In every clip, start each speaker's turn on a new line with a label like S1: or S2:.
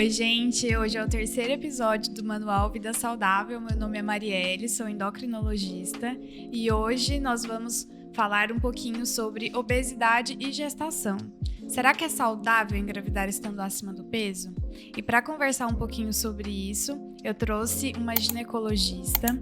S1: Oi, gente! Hoje é o terceiro episódio do Manual Vida Saudável. Meu nome é Marielle, sou endocrinologista e hoje nós vamos falar um pouquinho sobre obesidade e gestação. Será que é saudável engravidar estando acima do peso? E para conversar um pouquinho sobre isso, eu trouxe uma ginecologista,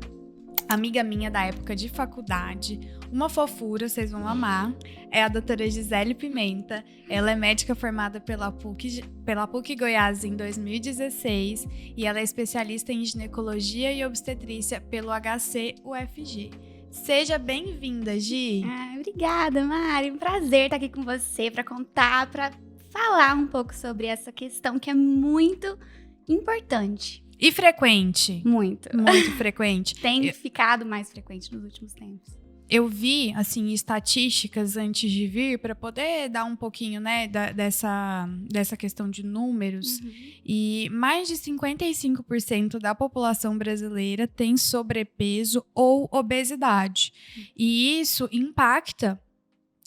S1: amiga minha da época de faculdade, uma fofura, vocês vão amar, é a doutora Gisele Pimenta. Ela é médica formada pela PUC Goiás em 2016 e ela é especialista em ginecologia e obstetrícia pelo HC-UFG. Seja bem-vinda, Gi!
S2: Obrigada, Mari. Um prazer estar aqui com você para contar, para falar um pouco sobre essa questão que é muito importante.
S1: E frequente?
S2: Muito
S1: frequente.
S2: Tem ficado mais frequente nos últimos tempos.
S1: Eu vi, assim, estatísticas antes de vir para poder dar um pouquinho, né, dessa questão de números. E mais de 55% da população brasileira tem sobrepeso ou obesidade. E isso impacta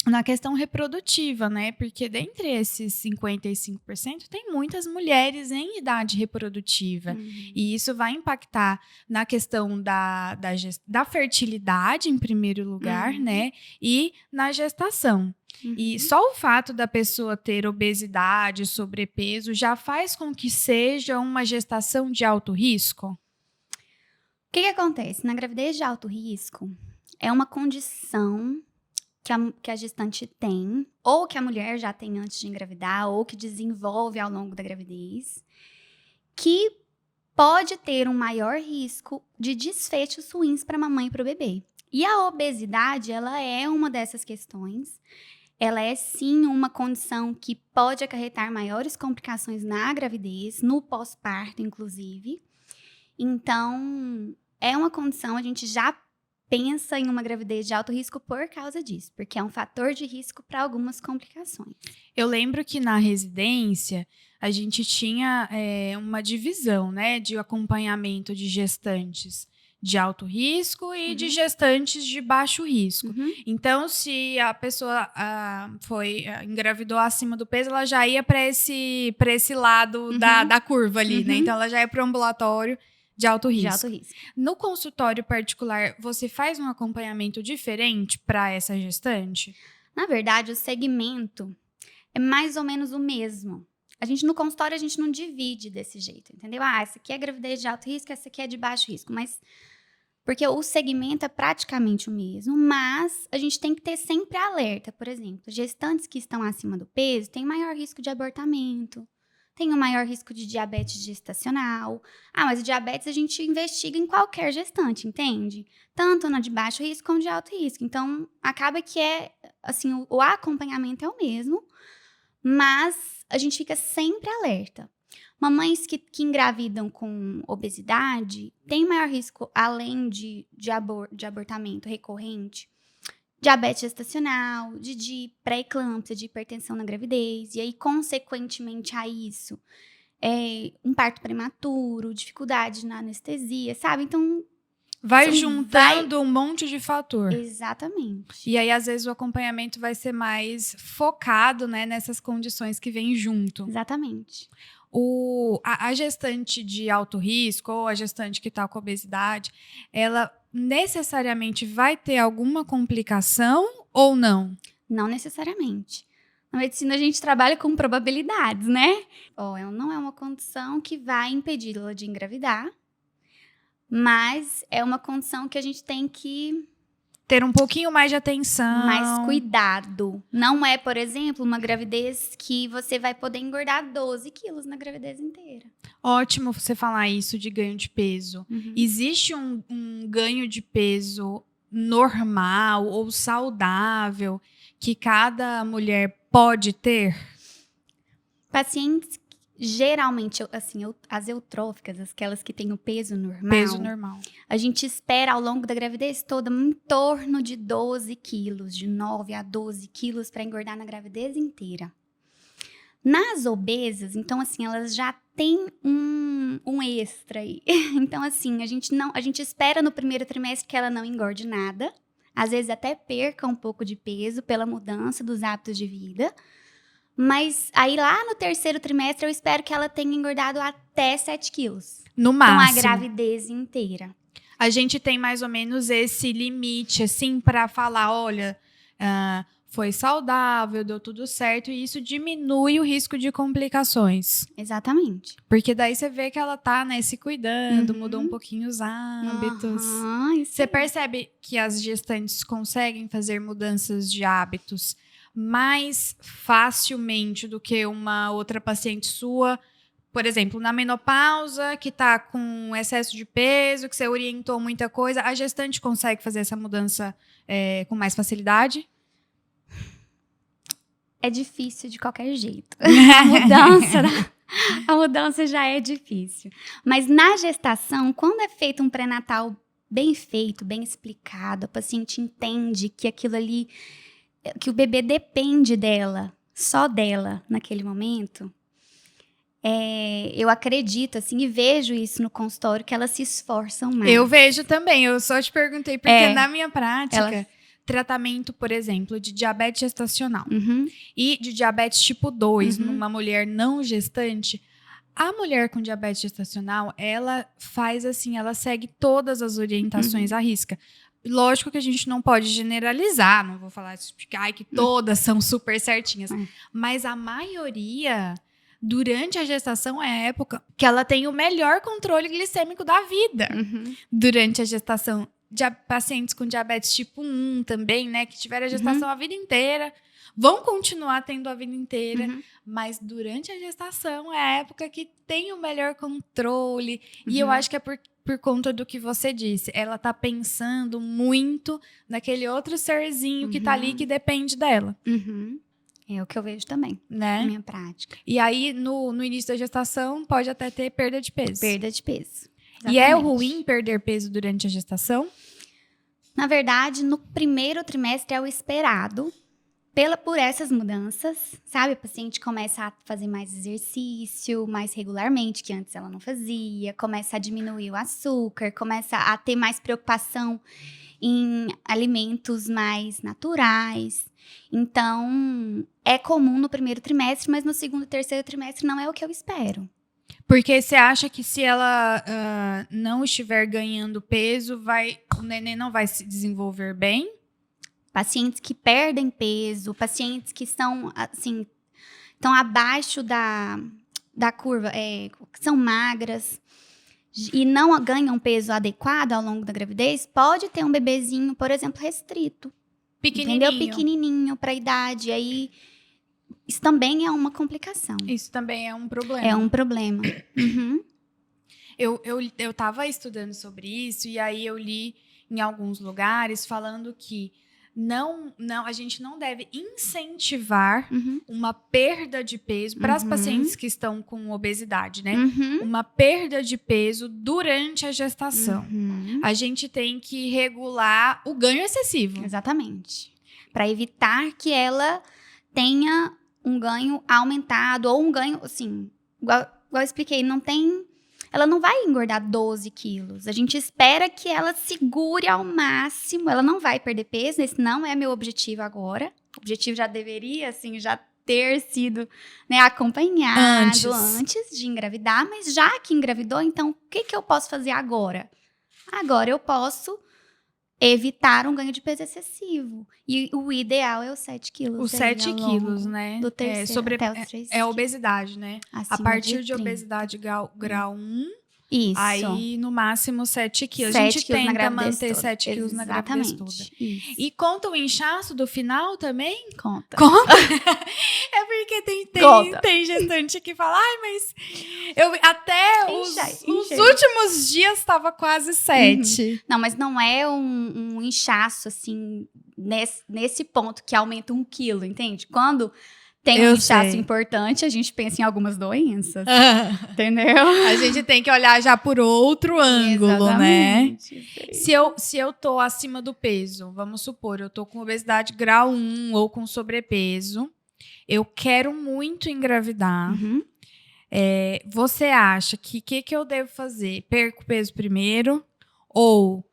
S1: na questão reprodutiva, né? Porque dentre esses 55%, tem muitas mulheres em idade reprodutiva. E isso vai impactar na questão da fertilidade, em primeiro lugar, né? E na gestação. E só o fato da pessoa ter obesidade, sobrepeso, já faz com que seja uma gestação de alto risco?
S2: O que acontece? Na gravidez de alto risco, é uma condição que a gestante tem, ou que a mulher já tem antes de engravidar, ou que desenvolve ao longo da gravidez, que pode ter um maior risco de desfechos ruins para a mamãe e para o bebê. E a obesidade, ela é uma dessas questões. Ela é, sim, uma condição que pode acarretar maiores complicações na gravidez, no pós-parto, inclusive. Então, é uma condição, a gente já pensa em uma gravidez de alto risco por causa disso, porque é um fator de risco para algumas complicações.
S1: Eu lembro que na residência a gente tinha uma divisão, né, de acompanhamento de gestantes de alto risco e de gestantes de baixo risco. Então, se a pessoa engravidou acima do peso, ela já ia para esse lado da curva ali, né? Então, ela já ia para o ambulatório de alto risco. No consultório particular, você faz um acompanhamento diferente para essa gestante?
S2: Na verdade, o segmento é mais ou menos o mesmo. No consultório, a gente não divide desse jeito, entendeu? Essa aqui é gravidez de alto risco, essa aqui é de baixo risco. Mas porque o segmento é praticamente o mesmo, mas a gente tem que ter sempre alerta. Por exemplo, gestantes que estão acima do peso têm maior risco de abortamento, tem um maior risco de diabetes gestacional. Mas o diabetes a gente investiga em qualquer gestante, entende? Tanto na de baixo risco como de alto risco. Então, acaba que o acompanhamento é o mesmo, mas a gente fica sempre alerta. Mamães que engravidam com obesidade têm maior risco, além de abortamento recorrente, diabetes gestacional, de pré-eclâmpsia, de hipertensão na gravidez, e aí, consequentemente a isso, um parto prematuro, dificuldade na anestesia, sabe? Então,
S1: vai juntando um monte de fator.
S2: Exatamente.
S1: E aí, às vezes, o acompanhamento vai ser mais focado, né, nessas condições que vêm junto.
S2: Exatamente.
S1: A gestante de alto risco ou a gestante que está com obesidade, ela necessariamente vai ter alguma complicação ou não?
S2: Não necessariamente. Na medicina, a gente trabalha com probabilidades, né? Não é uma condição que vai impedi-la de engravidar, mas é uma condição que a gente tem que
S1: ter um pouquinho mais de atenção.
S2: Mais cuidado. Não é, por exemplo, uma gravidez que você vai poder engordar 12 quilos na gravidez inteira.
S1: Ótimo você falar isso de ganho de peso. Existe um ganho de peso normal ou saudável que cada mulher pode ter?
S2: Pacientes, geralmente, as eutróficas, aquelas que têm o peso normal. A gente espera ao longo da gravidez toda em torno de 12 quilos, de 9 a 12 quilos para engordar na gravidez inteira. Nas obesas, então, elas já têm um extra aí. Então, a gente espera no primeiro trimestre que ela não engorde nada. Às vezes até perca um pouco de peso pela mudança dos hábitos de vida. Mas aí lá no 3º trimestre eu espero que ela tenha engordado até 7 quilos.
S1: No
S2: Com a
S1: máximo.
S2: gravidez inteira.
S1: A gente tem mais ou menos esse limite, assim, para falar, olha, foi saudável, deu tudo certo, e isso diminui o risco de complicações.
S2: Exatamente.
S1: Porque daí você vê que ela tá, né, se cuidando,
S2: Uhum.
S1: mudou um pouquinho os hábitos.
S2: Isso
S1: Você
S2: aí.
S1: percebe que as gestantes conseguem fazer mudanças de hábitos mais facilmente do que uma outra paciente sua? Por exemplo, na menopausa, que tá com excesso de peso, que você orientou muita coisa, a gestante consegue fazer essa mudança com mais facilidade?
S2: É difícil de qualquer jeito. A mudança já é difícil. Mas na gestação, quando é feito um pré-natal bem feito, bem explicado, a paciente entende que aquilo ali, que o bebê depende dela, só dela naquele momento. Eu acredito, assim, e vejo isso no consultório, que elas se esforçam mais.
S1: Eu vejo também, eu só te perguntei, porque na minha prática, tratamento, por exemplo, de diabetes gestacional e de diabetes tipo 2 numa mulher não gestante, a mulher com diabetes gestacional, ela faz assim, ela segue todas as orientações à risca. Lógico que a gente não pode generalizar, não vou falar que todas são super certinhas, mas a maioria, durante a gestação, é a época que ela tem o melhor controle glicêmico da vida. Durante a gestação, pacientes com diabetes tipo 1 também, né, que tiveram a gestação a vida inteira, vão continuar tendo a vida inteira, mas durante a gestação é a época que tem o melhor controle. E eu acho que é por conta do que você disse. Ela tá pensando muito naquele outro serzinho que tá ali, que depende dela.
S2: É o que eu vejo também,
S1: né?
S2: Na minha prática.
S1: E aí, no início da gestação, pode até ter perda de peso.
S2: Perda de peso.
S1: Exatamente. E é ruim perder peso durante a gestação?
S2: Na verdade, no 1º trimestre é o esperado. Por essas mudanças, sabe? A paciente começa a fazer mais exercício, mais regularmente, que antes ela não fazia. Começa a diminuir o açúcar, começa a ter mais preocupação em alimentos mais naturais. Então, é comum no 1º trimestre, mas no 2º e 3º trimestre não é o que eu espero.
S1: Porque você acha que se ela não estiver ganhando peso, o neném não vai se desenvolver bem?
S2: Pacientes que perdem peso, pacientes que estão, assim, estão abaixo da curva, que são magras e não ganham peso adequado ao longo da gravidez, pode ter um bebezinho, por exemplo, restrito.
S1: Pequenininho.
S2: Entendeu? Pequenininho para a idade. Aí, isso também é uma complicação.
S1: Isso também é um problema.
S2: É um problema.
S1: Eu tava estudando sobre isso e aí eu li em alguns lugares falando que a gente não deve incentivar uma perda de peso para as pacientes que estão com obesidade, né? Uma perda de peso durante a gestação. A gente tem que regular o ganho excessivo.
S2: Exatamente. Para evitar que ela tenha um ganho aumentado ou um ganho, assim, igual eu expliquei, ela não vai engordar 12 quilos. A gente espera que ela segure ao máximo. Ela não vai perder peso. Esse não é meu objetivo agora. O objetivo já deveria, assim, já ter sido, né, acompanhado antes de engravidar. Mas já que engravidou, então, o que eu posso fazer agora? Agora eu posso evitar um ganho de peso excessivo. E o ideal é os 7 quilos.
S1: Os 7 quilos, né?
S2: Do terceiro até os 3
S1: é obesidade, né? A partir de obesidade grau 1,
S2: isso.
S1: Aí no máximo 7 quilos.
S2: 7
S1: a gente
S2: quilos
S1: tenta manter 7 quilos na gravidez toda.
S2: Isso.
S1: E conta o inchaço do final também?
S2: Conta.
S1: É porque tem gestante que fala, mas eu até os últimos dias estava quase 7.
S2: Não, mas não é um inchaço, assim, nesse ponto que aumenta 1 quilo, entende? Quando tem um inchaço importante, a gente pensa em algumas doenças, entendeu?
S1: A gente tem que olhar já por outro ângulo,
S2: exatamente,
S1: né? Se eu tô acima do peso, vamos supor, eu tô com obesidade grau 1 ou com sobrepeso, eu quero muito engravidar. Você acha que eu devo fazer? Perco peso primeiro? Ou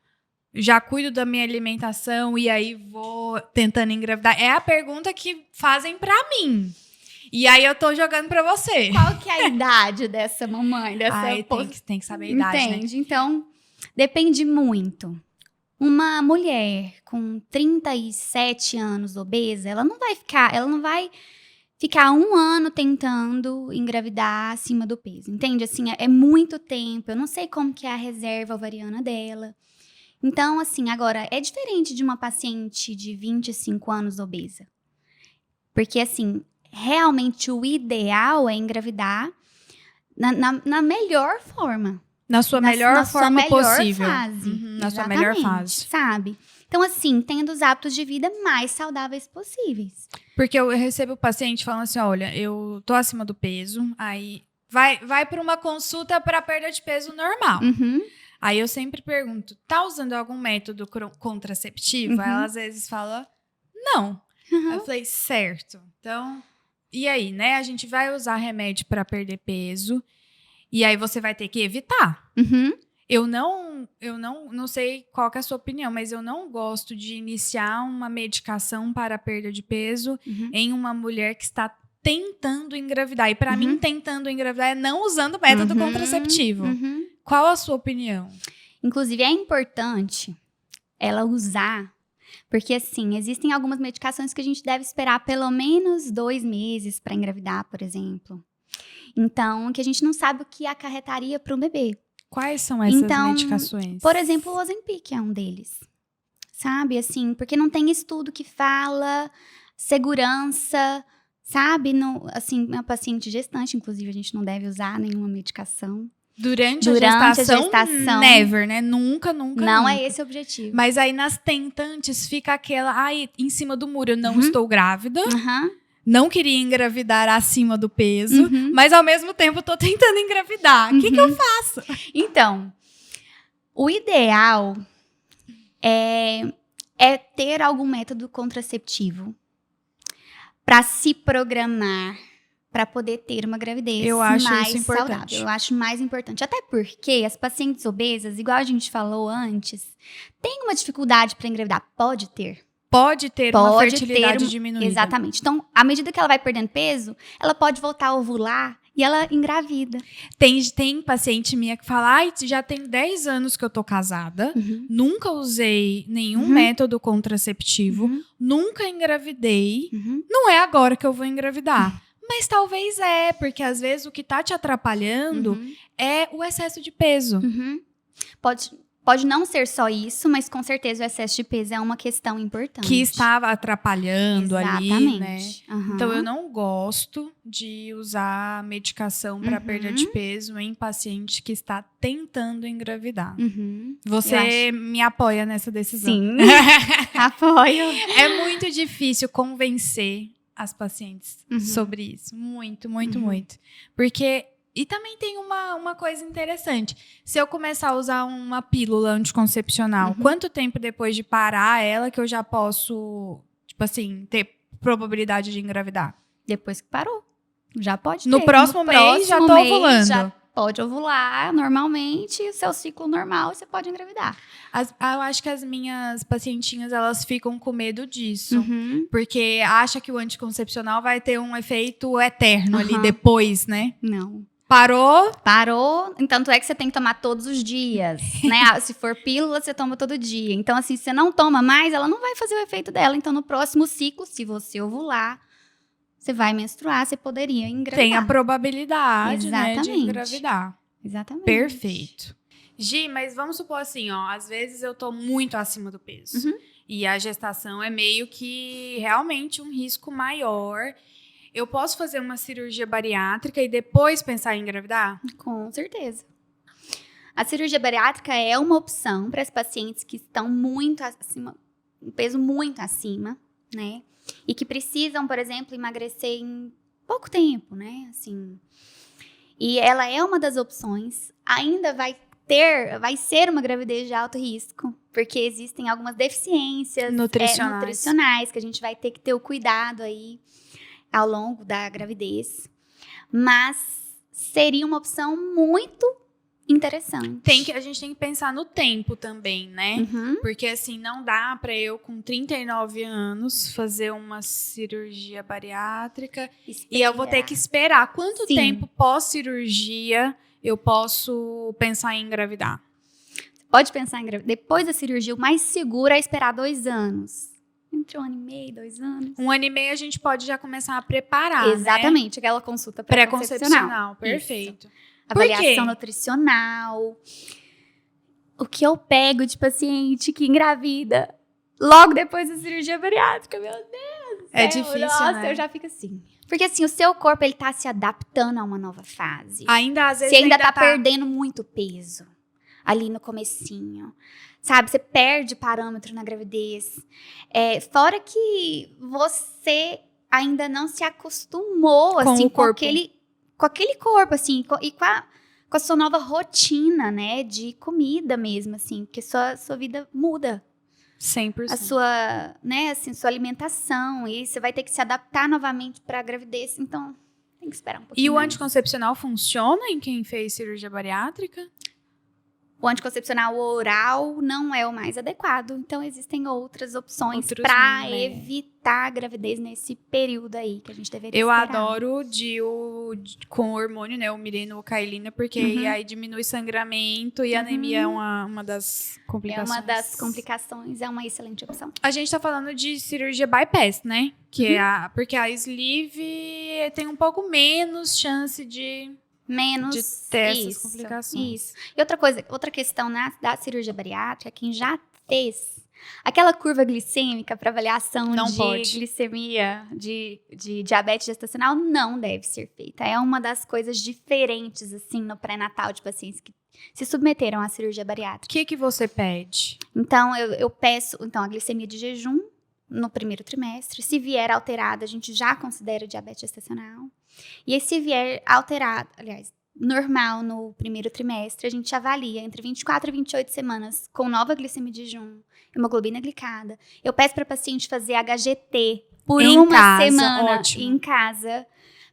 S1: já cuido da minha alimentação e aí vou tentando engravidar? É a pergunta que fazem pra mim. E aí eu tô jogando pra você.
S2: Qual que é a idade dessa mamãe?
S1: Tem que saber a idade,
S2: Entende?
S1: né?
S2: Então, depende muito. Uma mulher com 37 anos obesa, ela não vai ficar 1 ano tentando engravidar acima do peso, entende? Assim, é muito tempo, eu não sei como que é a reserva ovariana dela. Então, assim, agora, é diferente de uma paciente de 25 anos obesa. Porque, assim, realmente o ideal é engravidar na melhor forma.
S1: Na sua melhor forma possível.
S2: Fase.
S1: Na sua melhor fase.
S2: Sabe? Então, assim, tendo os hábitos de vida mais saudáveis possíveis.
S1: Porque eu recebo paciente falando assim, olha, eu tô acima do peso, aí vai para uma consulta para perda de peso normal. Aí eu sempre pergunto, tá usando algum método contraceptivo? Ela às vezes fala, não. Eu falei, certo. Então, e aí, né? A gente vai usar remédio para perder peso e aí você vai ter que evitar. Eu não sei qual que é a sua opinião, mas eu não gosto de iniciar uma medicação para a perda de peso em uma mulher que está tentando engravidar. E para mim, tentando engravidar é não usando método contraceptivo. Qual a sua opinião?
S2: Inclusive, é importante ela usar, porque assim, existem algumas medicações que a gente deve esperar pelo menos 2 meses para engravidar, por exemplo. Então, que a gente não sabe o que acarretaria para um bebê.
S1: Quais são essas medicações?
S2: Por exemplo, o Ozempic é um deles. Sabe, assim, porque não tem estudo que fala segurança, sabe? Assim, uma paciente gestante, inclusive, a gente não deve usar nenhuma medicação.
S1: Durante a gestação, never, né? Nunca.
S2: Não é esse o objetivo.
S1: Mas aí nas tentantes fica aquela, em cima do muro, eu não estou grávida. Não queria engravidar acima do peso, mas ao mesmo tempo tô tentando engravidar. O que eu faço?
S2: Então, o ideal é ter algum método contraceptivo para se programar para poder ter uma gravidez mais saudável. Eu acho mais importante. Até porque as pacientes obesas, igual a gente falou antes, têm uma dificuldade para engravidar. Pode ter
S1: uma fertilidade diminuída.
S2: Exatamente. Então, à medida que ela vai perdendo peso, ela pode voltar a ovular e ela engravida.
S1: Tem paciente minha que fala, já tem 10 anos que eu tô casada, nunca usei nenhum método contraceptivo, nunca engravidei, não é agora que eu vou engravidar. Mas talvez porque às vezes o que tá te atrapalhando é o excesso de peso.
S2: Pode não ser só isso, mas com certeza o excesso de peso é uma questão importante.
S1: Que estava atrapalhando ali, né?
S2: Uhum.
S1: Então, eu não gosto de usar medicação para perda de peso em paciente que está tentando engravidar. Você me apoia nessa decisão?
S2: Sim, apoio.
S1: É muito difícil convencer as pacientes sobre isso. Muito, muito, muito. Porque... E também tem uma coisa interessante. Se eu começar a usar uma pílula anticoncepcional, quanto tempo depois de parar ela que eu já posso, tipo assim, ter probabilidade de engravidar?
S2: Depois que parou. Já pode ter.
S1: No próximo mês já tô ovulando.
S2: Já pode ovular normalmente, o seu ciclo normal, você pode engravidar.
S1: Eu acho que as minhas pacientinhas, elas ficam com medo disso. Porque acha que o anticoncepcional vai ter um efeito eterno ali depois, né?
S2: Não.
S1: Parou,
S2: tanto é que você tem que tomar todos os dias, né? Se for pílula, você toma todo dia. Então, assim, se você não toma mais, ela não vai fazer o efeito dela. Então, no próximo ciclo, se você ovular, você vai menstruar, você poderia engravidar.
S1: Tem a probabilidade, né, de engravidar.
S2: Exatamente.
S1: Perfeito. Gi, mas vamos supor assim, às vezes eu tô muito acima do peso. E a gestação é meio que realmente um risco maior. Eu posso fazer uma cirurgia bariátrica e depois pensar em engravidar?
S2: Com certeza. A cirurgia bariátrica é uma opção para as pacientes que estão muito acima, um peso muito acima, né? E que precisam, por exemplo, emagrecer em pouco tempo, né? Assim. E ela é uma das opções. Ainda vai ser uma gravidez de alto risco, porque existem algumas deficiências nutricionais que a gente vai ter que ter o cuidado aí ao longo da gravidez, mas seria uma opção muito interessante.
S1: A gente tem que pensar no tempo também, né? Porque, assim, não dá pra eu, com 39 anos, fazer uma cirurgia bariátrica e eu vou ter que esperar. Quanto tempo pós-cirurgia eu posso pensar em engravidar?
S2: Pode pensar em engravidar. Depois da cirurgia, o mais seguro é esperar 2 anos. Entre 1 ano e meio, 2 anos.
S1: 1 ano e meio a gente pode já começar a preparar,
S2: exatamente, aquela consulta pré-concepcional.
S1: Perfeito.
S2: Avaliação nutricional. O que eu pego de paciente que engravida logo depois da cirurgia bariátrica, meu Deus.
S1: É difícil,
S2: nossa,
S1: né?
S2: eu já fico assim. Porque assim, o seu corpo, ele tá se adaptando a uma nova fase.
S1: Ainda, às vezes,
S2: você ainda tá perdendo muito peso ali no comecinho. Sabe, você perde parâmetro na gravidez. Fora que você ainda não se acostumou, assim, com aquele corpo, assim, e com a sua nova rotina, né, de comida mesmo, assim, porque sua vida muda.
S1: 100%.
S2: A sua, né, assim, sua alimentação, e você vai ter que se adaptar novamente para a gravidez, então tem que esperar um pouquinho.
S1: E o
S2: mais.
S1: anticoncepcional funciona em quem fez cirurgia bariátrica?
S2: O anticoncepcional oral não é o mais adequado. Então, existem outras opções para evitar a gravidez nesse período aí que a gente deveria
S1: Eu
S2: esperar.
S1: adoro com hormônio, né? O Mirena ou Cailina, porque aí diminui sangramento e anemia é uma das complicações.
S2: É uma das complicações, é uma excelente opção.
S1: A gente tá falando de cirurgia bypass, né? Que porque a sleeve tem um pouco menos chance de ter essas complicações.
S2: Isso. E outra questão da cirurgia bariátrica, quem já fez aquela curva glicêmica para avaliação glicemia, de diabetes gestacional, não deve ser feita. É uma das coisas diferentes, assim, no pré-natal de pacientes que se submeteram à cirurgia bariátrica.
S1: O que você pede?
S2: Então, eu peço a glicemia de jejum no primeiro trimestre. Se vier alterada, a gente já considera diabetes gestacional. E se vier alterado, aliás, normal no primeiro trimestre, a gente avalia entre 24 e 28 semanas com nova glicemia de jejum, hemoglobina glicada. Eu peço para a paciente fazer HGT por uma semana em casa,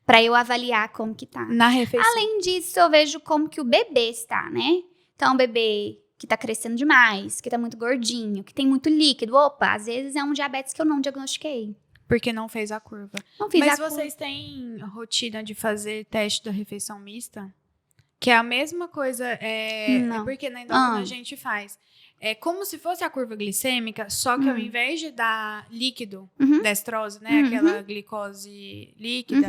S2: para eu avaliar como que tá.
S1: Na refeição.
S2: Além disso, eu vejo como que o bebê está, né? Então, o bebê que tá crescendo demais, que tá muito gordinho, que tem muito líquido. Opa, às vezes é um diabetes que eu não diagnostiquei.
S1: Porque não fez a curva. Mas vocês têm rotina de fazer teste da refeição mista? Que é a mesma coisa,
S2: não.
S1: Porque na endócrina a gente faz. É como se fosse a curva glicêmica, só que ao invés de dar líquido, destrose, né? Aquela glicose líquida,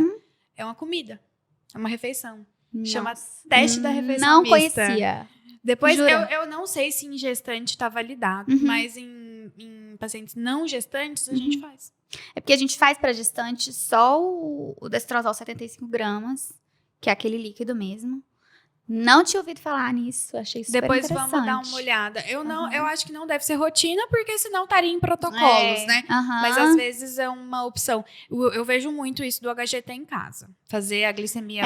S1: é uma comida. É uma refeição.
S2: Nossa.
S1: Chama teste da refeição mista.
S2: Não conhecia.
S1: Depois, eu não sei se em gestante está validado, mas em pacientes não gestantes, a gente faz.
S2: É porque a gente faz para gestante só o destrosol 75 gramas, que é aquele líquido mesmo. Não tinha ouvido falar nisso, achei super
S1: Depois
S2: interessante.
S1: vamos dar uma olhada. Eu acho que não deve ser rotina, porque senão estaria em protocolos, né? Mas às vezes é uma opção. Eu vejo muito isso do HGT em casa. Fazer a glicemia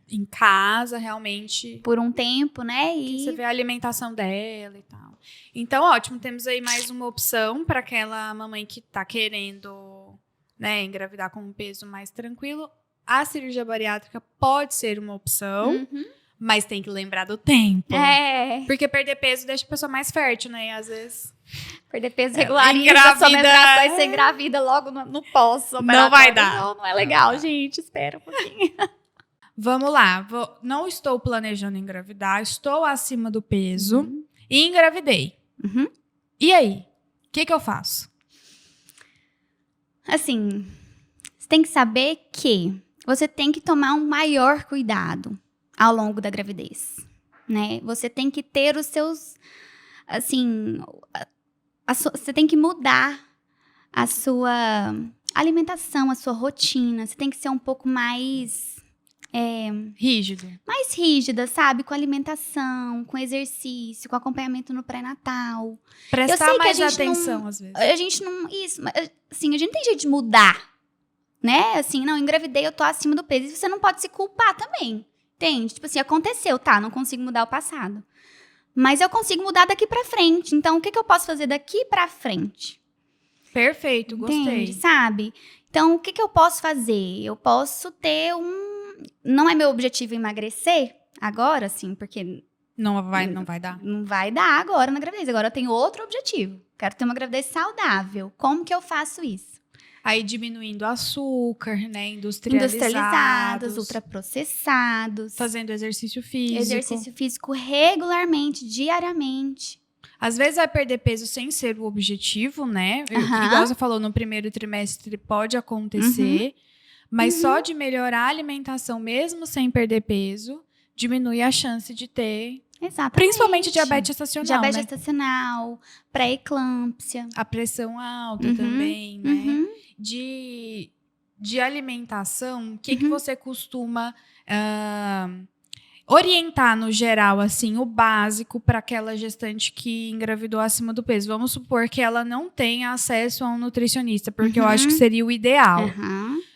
S1: em casa, realmente.
S2: Por um tempo, né? E
S1: você vê a alimentação dela e tal. Então, ótimo. Temos aí mais uma opção para aquela mamãe que tá querendo, né, engravidar com um peso mais tranquilo. A cirurgia bariátrica pode ser uma opção, mas tem que lembrar do tempo. Porque perder peso deixa a pessoa mais fértil, né? E às vezes...
S2: Perder peso regulariza a sua menstruação e ser engravida logo no pós-operatório.
S1: Não vai dar.
S2: Não é legal, gente. Espera um pouquinho.
S1: Vamos lá. Não estou planejando engravidar. Estou acima do peso. E engravidei. E aí? O que eu faço?
S2: Assim, você tem que saber que você tem que tomar um maior cuidado ao longo da gravidez, né? Você tem que ter os seus, assim, você tem que mudar a sua alimentação, a sua rotina. Você tem que ser um pouco mais mais rígida, sabe? Com alimentação, com exercício, com acompanhamento no pré-natal.
S1: Prestar mais atenção, às vezes.
S2: A gente não... Isso, assim, a gente não tem jeito de mudar, né? Assim, não, engravidei, eu tô acima do peso. E você não pode se culpar também, entende? Tipo assim, aconteceu, tá, não consigo mudar o passado. Mas eu consigo mudar daqui pra frente. Então, o que eu posso fazer daqui pra frente?
S1: Perfeito, gostei.
S2: Entende, sabe? Então, o que eu posso fazer? Eu posso ter não é meu objetivo emagrecer agora, assim, porque
S1: Não vai dar.
S2: Não vai dar agora na gravidez. Agora eu tenho outro objetivo. Quero ter uma gravidez saudável. Como que eu faço isso?
S1: Aí diminuindo açúcar, né?
S2: Industrializados, ultraprocessados.
S1: Fazendo exercício físico.
S2: Exercício físico regularmente, diariamente.
S1: Às vezes vai perder peso sem ser o objetivo, né? Igual você falou, no primeiro trimestre pode acontecer. Mas só de melhorar a alimentação, mesmo sem perder peso, diminui a chance de ter...
S2: Exatamente.
S1: Principalmente diabetes gestacional,
S2: diabetes
S1: né?
S2: gestacional, pré-eclâmpsia.
S1: A pressão alta também, né? De alimentação, o que você costuma orientar no geral, assim, o básico para aquela gestante que engravidou acima do peso? Vamos supor que ela não tenha acesso a um nutricionista, porque eu acho que seria o ideal.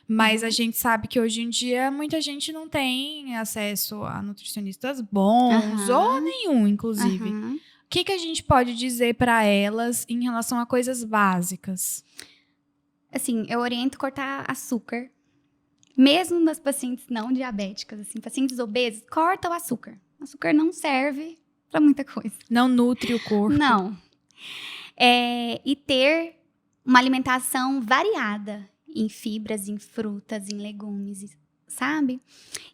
S1: Mas a gente sabe que hoje em dia muita gente não tem acesso a nutricionistas bons, ou nenhum, inclusive. O que a gente pode dizer para elas em relação a coisas básicas?
S2: Assim, eu oriento cortar açúcar. Mesmo nas pacientes não diabéticas, assim, pacientes obesos, corta o açúcar. O açúcar não serve para muita coisa.
S1: Não nutre o corpo.
S2: Não. E ter uma alimentação variada em fibras, em frutas, em legumes, sabe?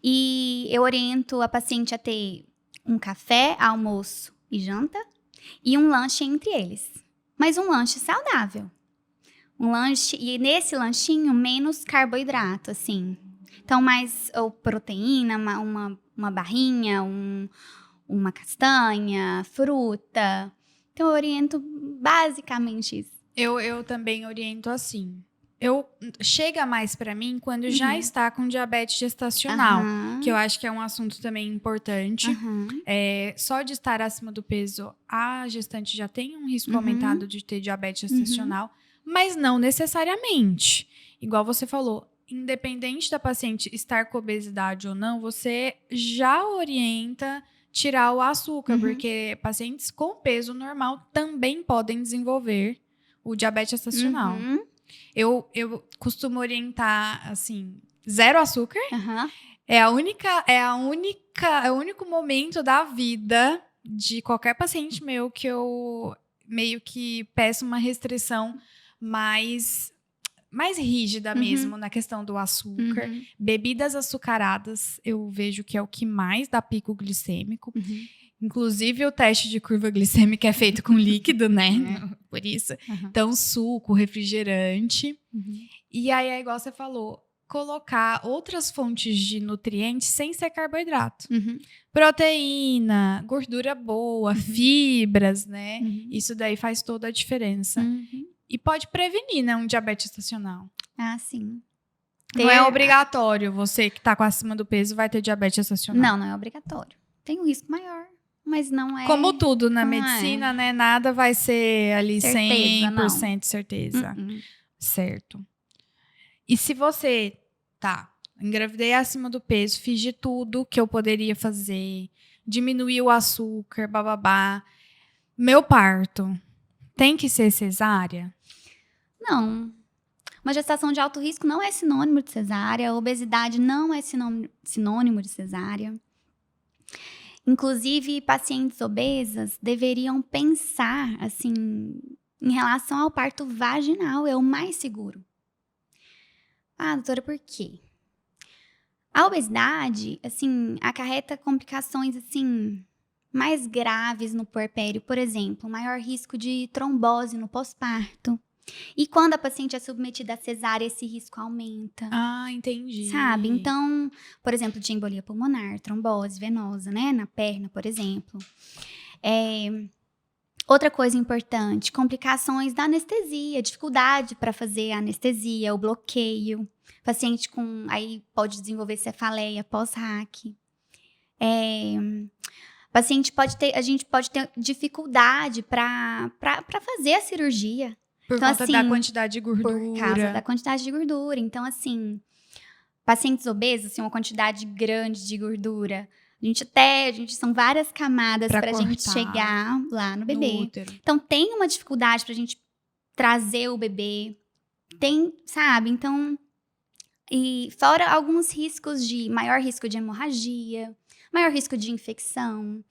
S2: E eu oriento a paciente a ter um café, almoço e janta e um lanche entre eles. Mas um lanche saudável. Um lanche, e nesse lanchinho, menos carboidrato, assim. Então, mais ou proteína, uma barrinha, uma castanha, fruta. Então, eu oriento basicamente isso.
S1: Eu também oriento assim. Chega mais pra mim quando já está com diabetes gestacional, que eu acho que é um assunto também importante. Só de estar acima do peso, a gestante já tem um risco aumentado de ter diabetes gestacional, mas não necessariamente. Igual você falou, independente da paciente estar com obesidade ou não, você já orienta tirar o açúcar, porque pacientes com peso normal também podem desenvolver o diabetes gestacional. Eu costumo orientar, assim, 0 açúcar. É o único momento da vida de qualquer paciente meu que eu meio que peço uma restrição mais rígida mesmo na questão do açúcar. Bebidas açucaradas, eu vejo que é o que mais dá pico glicêmico. Inclusive, o teste de curva glicêmica é feito com líquido, né? Por isso. Então, suco, refrigerante. E aí, é igual você falou, colocar outras fontes de nutrientes sem ser carboidrato. Proteína, gordura boa, fibras, né? Isso daí faz toda a diferença. E pode prevenir, né? Um diabetes gestacional.
S2: Ah, sim.
S1: Não é obrigatório. Você que tá com acima do peso vai ter diabetes gestacional.
S2: Não é obrigatório. Tem um risco maior. Mas não é...
S1: Como tudo na medicina, né? Nada vai ser ali certeza, 100% não. Certeza. Certo. E se você... engravidei acima do peso, fiz de tudo que eu poderia fazer, diminuir o açúcar, bababá. Meu parto tem que ser cesárea?
S2: Não. Uma gestação de alto risco não é sinônimo de cesárea. A obesidade não é sinônimo de cesárea. Inclusive, pacientes obesas deveriam pensar, assim, em relação ao parto vaginal, é o mais seguro. Ah, doutora, por quê? A obesidade, assim, acarreta complicações, assim, mais graves no puerpério. Por exemplo, maior risco de trombose no pós-parto. E quando a paciente é submetida a cesárea, esse risco aumenta.
S1: Ah, entendi.
S2: Sabe? Então, por exemplo, de embolia pulmonar, trombose venosa, né? Na perna, por exemplo. Outra coisa importante, complicações da anestesia, dificuldade para fazer a anestesia, o bloqueio. Paciente aí pode desenvolver cefaleia pós-RAC. A gente pode ter dificuldade para fazer a cirurgia.
S1: Por conta da quantidade de gordura.
S2: Por causa da quantidade de gordura. Então, assim, pacientes obesos, assim, uma quantidade grande de gordura. São várias camadas pra gente chegar lá no bebê.
S1: No útero.
S2: Então, tem uma dificuldade pra gente trazer o bebê. Tem, sabe? Então, e fora alguns riscos maior risco de hemorragia, maior risco de infecção,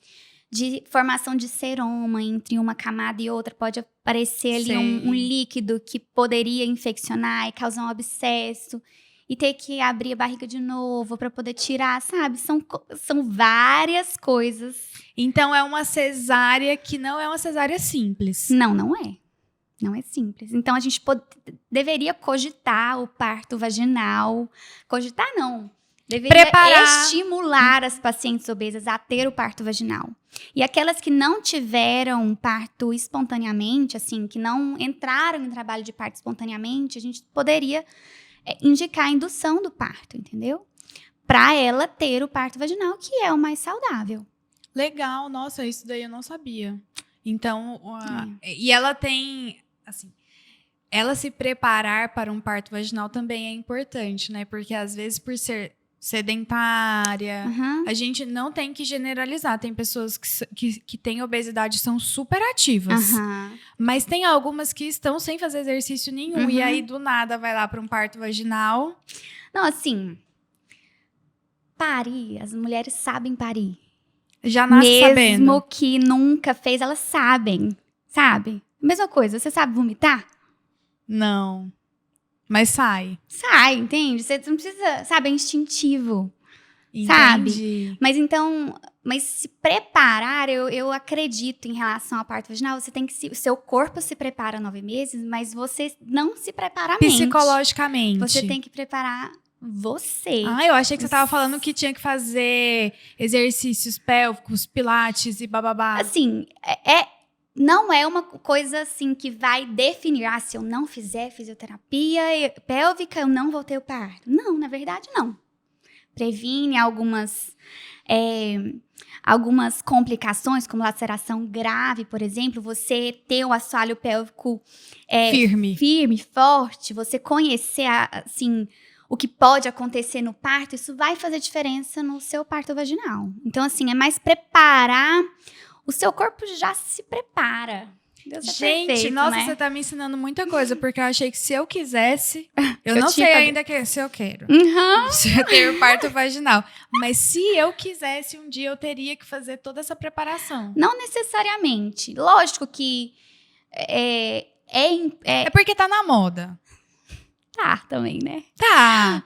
S2: de formação de seroma entre uma camada e outra. Pode aparecer ali um líquido que poderia infeccionar e causar um abscesso. E ter que abrir a barriga de novo para poder tirar, sabe? São várias coisas.
S1: Então, é uma cesárea que não é uma cesárea simples.
S2: Não é. Não é simples. Então, a gente deveria cogitar o parto vaginal. Cogitar, não. Deveria estimular as pacientes obesas a ter o parto vaginal. E aquelas que não tiveram parto espontaneamente, assim, que não entraram em trabalho de parto espontaneamente, a gente poderia indicar a indução do parto, entendeu? Para ela ter o parto vaginal, que é o mais saudável.
S1: Legal, nossa, isso daí eu não sabia. Então, e ela tem, assim, ela se preparar para um parto vaginal também é importante, né? Porque às vezes por ser sedentária, a gente não tem que generalizar. Tem pessoas que têm obesidade e são super ativas. Mas tem algumas que estão sem fazer exercício nenhum. E aí, do nada, vai lá para um parto vaginal.
S2: Não, assim, parir, as mulheres sabem parir.
S1: Já nasce sabendo.
S2: Mesmo que nunca fez, elas sabem, sabe? Mesma coisa, você sabe vomitar?
S1: Não. Mas sai.
S2: Sai, entende? Você não precisa, sabe? É instintivo.
S1: Entendi.
S2: Sabe? Mas se preparar, eu acredito em relação ao parto vaginal, você tem que o seu corpo se prepara 9 meses, mas você não se prepara a mente.
S1: Psicologicamente.
S2: Você tem que preparar você.
S1: Eu achei que você tava falando que tinha que fazer exercícios pélvicos, pilates e bababá.
S2: Assim, não é uma coisa assim que vai definir, se eu não fizer fisioterapia pélvica, eu não vou ter o parto. Não, na verdade, não. Previne algumas complicações, como laceração grave, por exemplo. Você ter o assoalho pélvico firme, forte, você conhecer, assim, o que pode acontecer no parto, isso vai fazer diferença no seu parto vaginal. Então, assim, é mais preparar. O seu corpo já se prepara. Deus
S1: Gente,
S2: perfeito,
S1: nossa,
S2: né?
S1: você tá me ensinando muita coisa, porque eu achei que se eu quisesse, eu não sei ainda se eu quero. Se eu ter o parto vaginal. Mas se eu quisesse, um dia eu teria que fazer toda essa preparação.
S2: Não necessariamente. Lógico que é
S1: porque tá na moda.
S2: Tá, também, né?
S1: Tá.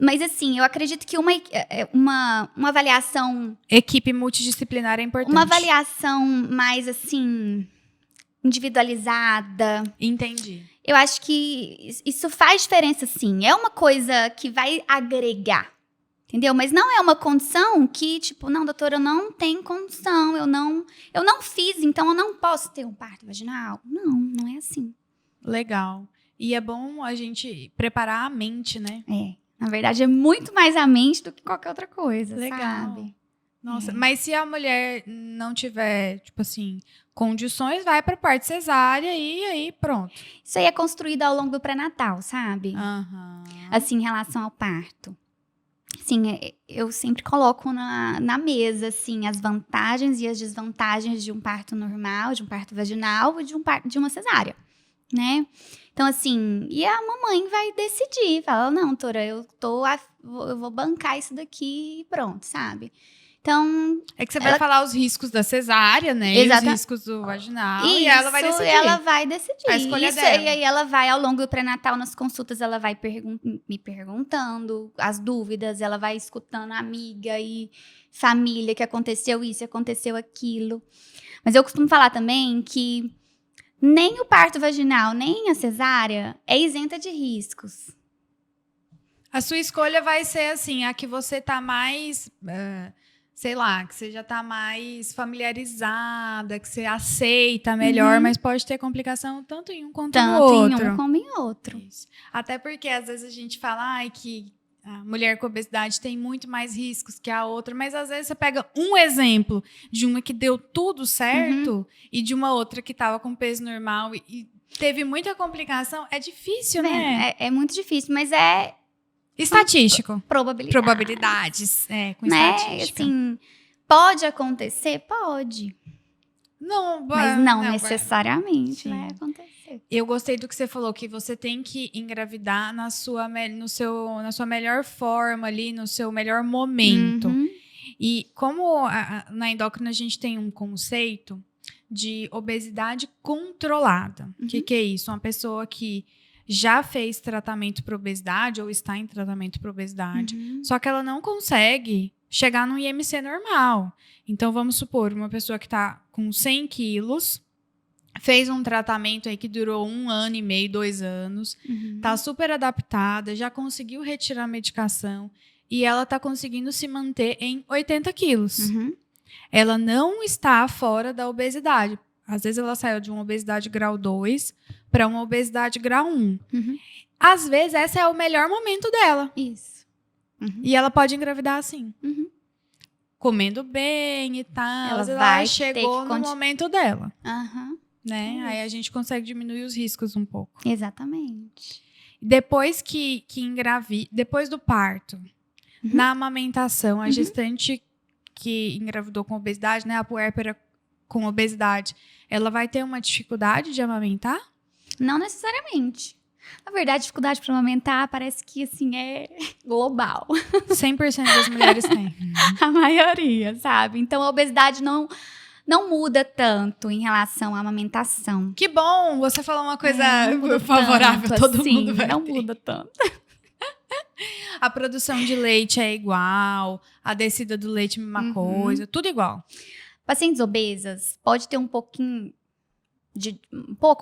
S2: Mas assim, eu acredito que uma avaliação...
S1: Equipe multidisciplinar é importante.
S2: Uma avaliação mais, assim, individualizada.
S1: Entendi.
S2: Eu acho que isso faz diferença, sim. É uma coisa que vai agregar, entendeu? Mas não é uma condição que, tipo, não, doutora, eu não tenho condição, eu não fiz, então eu não posso ter um parto vaginal. Não é assim.
S1: Legal. E é bom a gente preparar a mente, né?
S2: Na verdade, é muito mais a mente do que qualquer outra coisa,
S1: legal.
S2: Sabe?
S1: Nossa, mas se a mulher não tiver, tipo assim, condições, vai para parte cesárea e aí pronto.
S2: Isso aí é construído ao longo do pré-natal, sabe? Assim, em relação ao parto. Assim, eu sempre coloco na mesa, assim, as vantagens e as desvantagens de um parto normal, de um parto vaginal e de uma cesárea, né? Então, assim, e a mamãe vai decidir, fala, não, doutora, eu vou bancar isso daqui e pronto, sabe? Então...
S1: É que você vai falar os riscos da cesária, né?
S2: Exatamente.
S1: E os riscos do vaginal. E ela vai decidir.
S2: Ela vai decidir.
S1: A escolha dela.
S2: E aí ela vai, ao longo do pré-natal, nas consultas, ela vai me perguntando as dúvidas, ela vai escutando amiga e família que aconteceu isso, aconteceu aquilo. Mas eu costumo falar também que nem o parto vaginal, nem a cesárea é isenta de riscos.
S1: A sua escolha vai ser assim, a que você tá mais, sei lá, que você já tá mais familiarizada, que você aceita melhor, mas pode ter complicação tanto em um quanto no outro.
S2: Tanto em um como em outro.
S1: Isso. Até porque às vezes a gente fala que a mulher com obesidade tem muito mais riscos que a outra, mas às vezes você pega um exemplo de uma que deu tudo certo e de uma outra que estava com peso normal e teve muita complicação. É difícil, né?
S2: É muito difícil, mas é...
S1: Estatístico.
S2: Probabilidades.
S1: Com estatística.
S2: Assim, pode acontecer? Pode.
S1: Não,
S2: mas não necessariamente vai acontecer.
S1: Eu gostei do que você falou, que você tem que engravidar na sua melhor forma ali, no seu melhor momento. E como na endócrina a gente tem um conceito de obesidade controlada. O que é isso? Uma pessoa que já fez tratamento para obesidade ou está em tratamento para obesidade, só que ela não consegue chegar no IMC normal. Então, vamos supor, uma pessoa que está com 100 quilos, fez um tratamento aí que durou 1 ano e meio, 2 anos, tá super adaptada, já conseguiu retirar a medicação e ela tá conseguindo se manter em 80 quilos. Ela não está fora da obesidade. Às vezes ela saiu de uma obesidade grau 2 para uma obesidade grau 1. Às vezes esse é o melhor momento dela.
S2: Isso.
S1: E ela pode engravidar assim. Comendo bem e tal. Ela chegou no momento dela. Né? Aí a gente consegue diminuir os riscos um pouco.
S2: Exatamente.
S1: Depois que engravida, depois do parto, na amamentação, a gestante que engravidou com obesidade, né, a puérpera com obesidade, ela vai ter uma dificuldade de amamentar?
S2: Não necessariamente. Na verdade, dificuldade para amamentar parece que, assim, é global.
S1: 100% das mulheres têm.
S2: A maioria, sabe? Então, a obesidade não muda tanto em relação à amamentação.
S1: Que bom! Você falou uma coisa favorável,
S2: tanto,
S1: todo
S2: assim,
S1: mundo vai
S2: não
S1: ter.
S2: muda tanto.
S1: A produção de leite é igual, a descida do leite é a mesma coisa, tudo igual.
S2: Pacientes obesas pode ter um pouco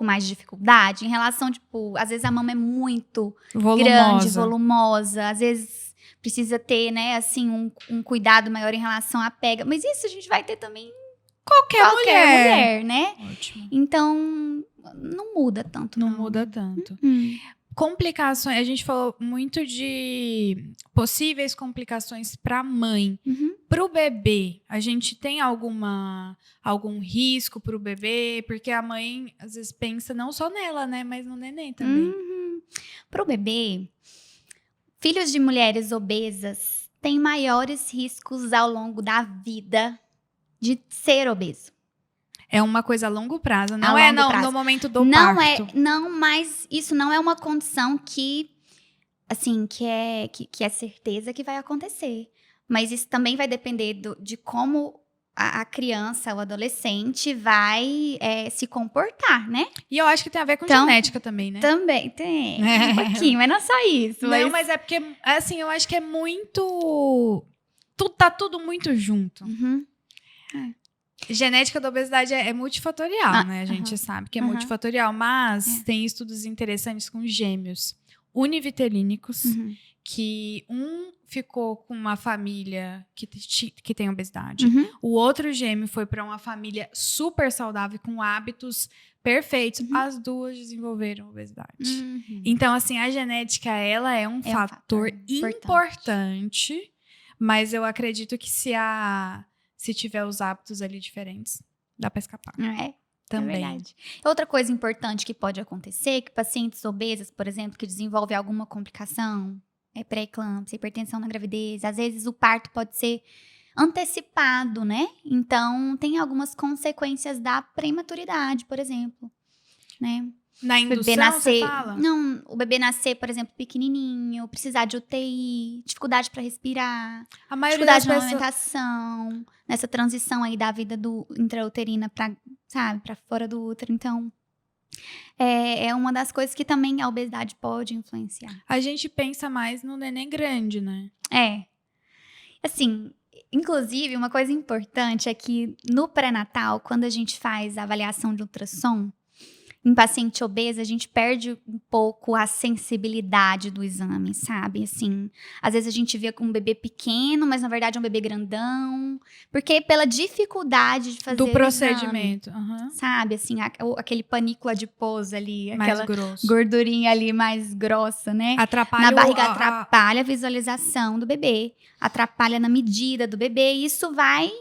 S2: mais de dificuldade em relação, tipo, às vezes a mama é muito grande, volumosa, às vezes precisa ter, né, assim, um cuidado maior em relação à pega. Mas isso a gente vai ter também qualquer mulher, né?
S1: Ótimo.
S2: Então, não muda tanto.
S1: Não muda tanto. Complicações, a gente falou muito de possíveis complicações para a mãe. Para o bebê, a gente tem algum risco para o bebê? Porque a mãe, às vezes, pensa não só nela, né? Mas no neném também.
S2: Para o bebê, filhos de mulheres obesas têm maiores riscos ao longo da vida de ser obeso.
S1: É uma coisa a longo prazo, não é no momento do parto.
S2: Não, mas isso não é uma condição que, assim, que é certeza que vai acontecer. Mas isso também vai depender de como a criança, o adolescente vai se comportar, né?
S1: E eu acho que tem a ver com genética também, né?
S2: Também tem, um pouquinho, mas não só isso.
S1: Não, mas é porque, assim, eu acho que é muito... Tá tudo muito junto. Genética da obesidade é multifatorial, né? A gente sabe que é multifatorial, mas tem estudos interessantes com gêmeos univitelínicos, que um ficou com uma família que tem obesidade, o outro gêmeo foi para uma família super saudável, com hábitos perfeitos, as duas desenvolveram obesidade. Então, assim, a genética, ela é um fator importante, mas eu acredito que se tiver os hábitos ali diferentes, dá pra escapar. Também.
S2: É verdade. Outra coisa importante que pode acontecer é que pacientes obesas, por exemplo, que desenvolvem alguma complicação, pré-eclâmpsia, hipertensão na gravidez, às vezes o parto pode ser antecipado, né? Então, tem algumas consequências da prematuridade, por exemplo, né?
S1: Na indução, você fala?
S2: Não, o bebê nascer, por exemplo, pequenininho, precisar de UTI, dificuldade para respirar,
S1: a maioria
S2: dificuldade
S1: das
S2: na amamentação, nessa transição aí da vida do intrauterina para fora do útero. Então, é uma das coisas que também a obesidade pode influenciar.
S1: A gente pensa mais no neném grande, né?
S2: Assim, inclusive, uma coisa importante é que no pré-natal, quando a gente faz a avaliação de ultrassom, em paciente obesa, a gente perde um pouco a sensibilidade do exame, sabe? Assim, às vezes a gente vê com um bebê pequeno, mas na verdade é um bebê grandão. Porque pela dificuldade de fazer
S1: do procedimento,
S2: sabe? Assim, aquele panícula adiposa ali,
S1: mais
S2: aquela
S1: grosso.
S2: Gordurinha ali mais grossa, né?
S1: Atrapalha
S2: na barriga, atrapalha a visualização do bebê, atrapalha na medida do bebê. E isso vai...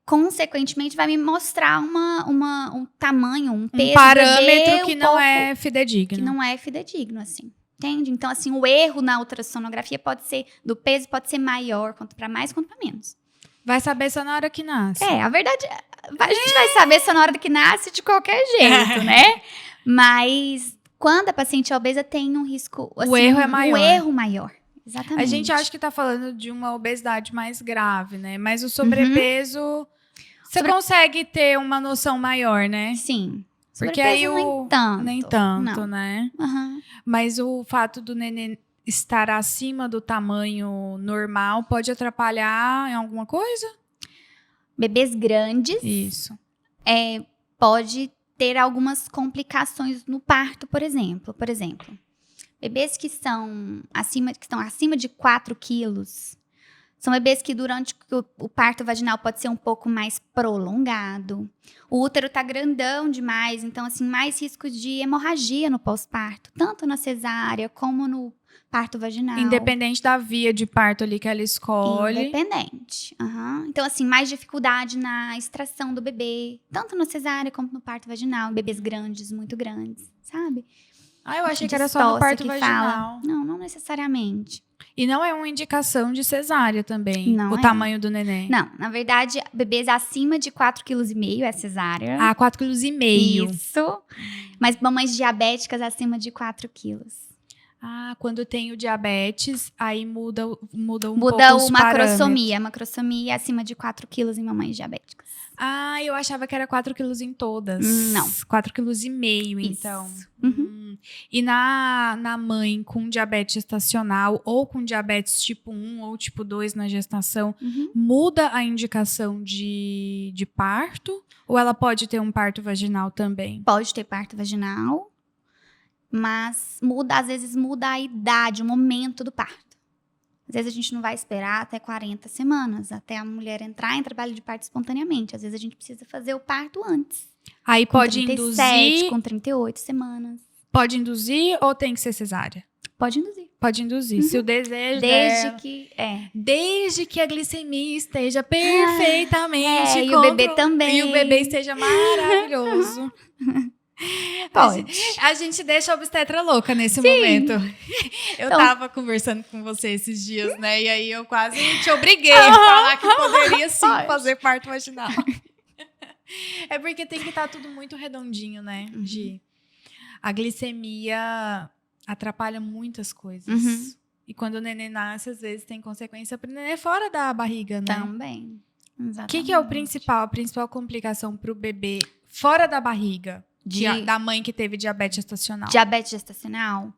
S2: consequentemente, vai me mostrar um tamanho, um peso,
S1: parâmetro que não é fidedigno.
S2: Que não é fidedigno, assim. Entende? Então, assim, o erro na ultrassonografia pode ser, do peso pode ser maior, quanto para mais, quanto para menos.
S1: Vai saber só na hora que nasce.
S2: A verdade, a gente vai saber só na hora que nasce de qualquer jeito, né? Mas, quando a paciente obesa tem um risco, assim,
S1: o erro é maior.
S2: O erro maior. Exatamente.
S1: A gente acha que tá falando de uma obesidade mais grave, né? Mas o sobrepeso, você consegue ter uma noção maior, né?
S2: Sim.
S1: Porque aí
S2: nem tanto. Não.
S1: Né?
S2: Uhum.
S1: Mas o fato do neném estar acima do tamanho normal pode atrapalhar em alguma coisa?
S2: Bebês grandes.
S1: Isso.
S2: Pode ter algumas complicações no parto, por exemplo. Por exemplo, bebês que estão acima de 4 quilos são bebês que durante o parto vaginal pode ser um pouco mais prolongado. O útero tá grandão demais, então, assim, mais risco de hemorragia no pós-parto, tanto na cesárea como no parto vaginal.
S1: Independente da via de parto ali que ela escolhe.
S2: Independente. Uhum. Então, assim, mais dificuldade na extração do bebê, tanto na cesárea como no parto vaginal. Bebês grandes, muito grandes, sabe?
S1: Eu achei que era só no parto vaginal.
S2: Não necessariamente.
S1: E não é uma indicação de cesárea também,
S2: não
S1: tamanho do neném.
S2: Não, na verdade, bebês acima de 4,5 kg é cesárea.
S1: 4,5 kg.
S2: Isso. Mas mamães diabéticas acima de 4 quilos.
S1: Quando tem o diabetes, aí muda um pouco os
S2: macrossomia. A macrossomia é acima de 4 quilos em mamães diabéticas.
S1: Eu achava que era 4 quilos em todas.
S2: Não.
S1: 4,5 kg, então.
S2: Uhum.
S1: E na mãe com diabetes gestacional ou com diabetes tipo 1 ou tipo 2 na gestação, muda a indicação de parto? Ou ela pode ter um parto vaginal também?
S2: Pode ter parto vaginal, mas às vezes muda a idade, o momento do parto. Às vezes a gente não vai esperar até 40 semanas, até a mulher entrar em trabalho de parto espontaneamente. Às vezes a gente precisa fazer o parto antes.
S1: Aí
S2: com
S1: pode
S2: 37,
S1: induzir?
S2: Com 38 semanas.
S1: Pode induzir ou tem que ser cesárea?
S2: Pode induzir.
S1: Pode induzir. Se o desejo Desde que a glicemia esteja perfeitamente
S2: e o bebê também.
S1: E o bebê esteja maravilhoso.
S2: Pode.
S1: A gente deixa a obstetra louca nesse momento. Eu tava conversando com você esses dias, né? E aí eu quase te obriguei a falar que poderia sim fazer parto vaginal. É porque tem que estar tudo muito redondinho, né? A glicemia atrapalha muitas coisas. E quando o neném nasce, às vezes tem consequência para o neném fora da barriga, né?
S2: Também.
S1: O que é a principal complicação para o bebê fora da barriga? Da mãe que teve diabetes gestacional.
S2: Diabetes gestacional.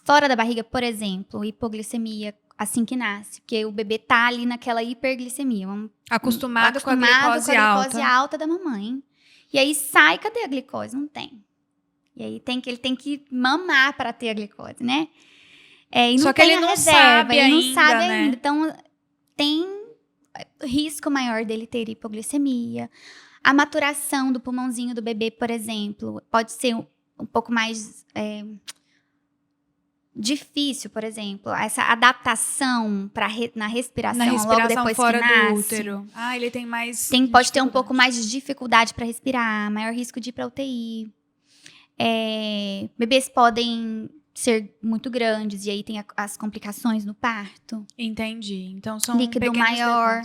S2: Fora da barriga, por exemplo, hipoglicemia assim que nasce. Porque o bebê tá ali naquela hiperglicemia.
S1: Acostumado com a glicose
S2: alta da mamãe. E aí sai, cadê a glicose? Não tem. E aí ele tem que mamar para ter a glicose, né? E
S1: só que ele não sabe ainda, né?
S2: Então, tem risco maior dele ter hipoglicemia. A maturação do pulmãozinho do bebê, por exemplo, pode ser um pouco mais difícil, por exemplo. Essa adaptação na respiração logo depois
S1: fora
S2: que nasce.
S1: Do útero. Ele tem mais
S2: Pode ter um pouco mais de dificuldade para respirar, maior risco de ir para UTI. Bebês podem ser muito grandes e aí tem as complicações no parto.
S1: Entendi. Então são
S2: líquido maior.